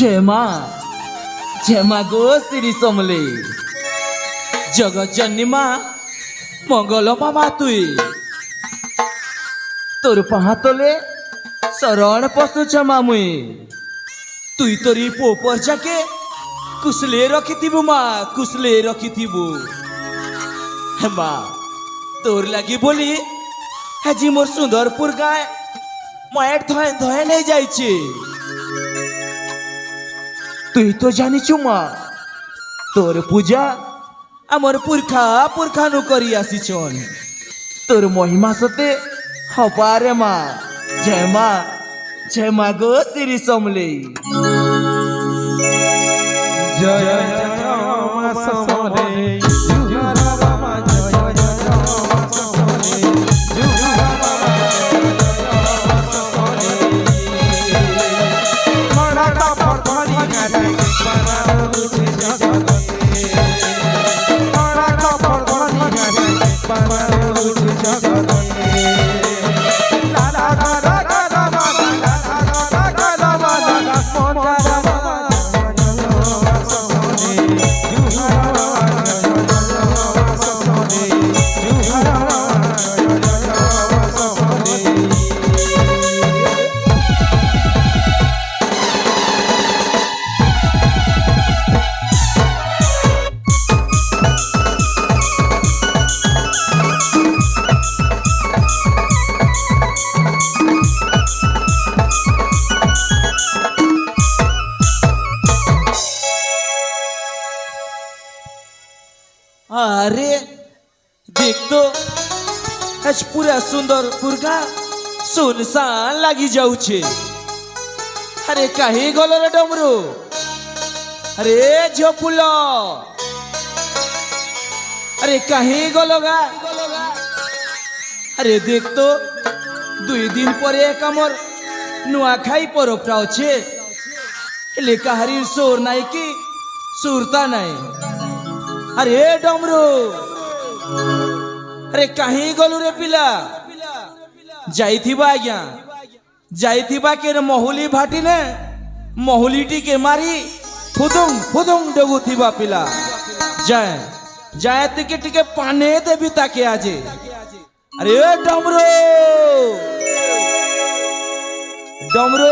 जय माँ गो श्री समले जगत जननी माँ मंगल मामा तुई तोर पहातले शरण पशु क्षमा मुई तुई तोरी पोपर जाके कुशले रखिथिबु माँ कुशले रखिथिबु माँ तोर लगी बोली हाजी मोर सुंदरपुर गाय मायर धय धय नहीं जाइछे तुई तो जानिछु माँ तोर पूजा आमर पुरखा पुरखा नु करी आसीछन तोर महिमा सते हपारे माँ जय माँ गो श्री समले जय माँ समले अरे देख तो आज पूरा सुंदरपुर का सुनसान लगी जाऊ छे अरे कहीं गलो रे डमरू अरे झोपुलो अरे कहीं गलो गा अरे देख तो 2 दिन पर एक आमर नुआखाई परबटा अच्छे हेले काहारी सोर नाई कि सुरता नाई अरे डमरू अरे कहीं गलु रे पिला जाइथिबा आज्ञा जाइथिबा के महुली भाटी ने महुलीटी के मारी फुदुम डगुथिबा पिला जाए जाए टिके टिके पाने देवी ताके आजे अरे डमरू डमरू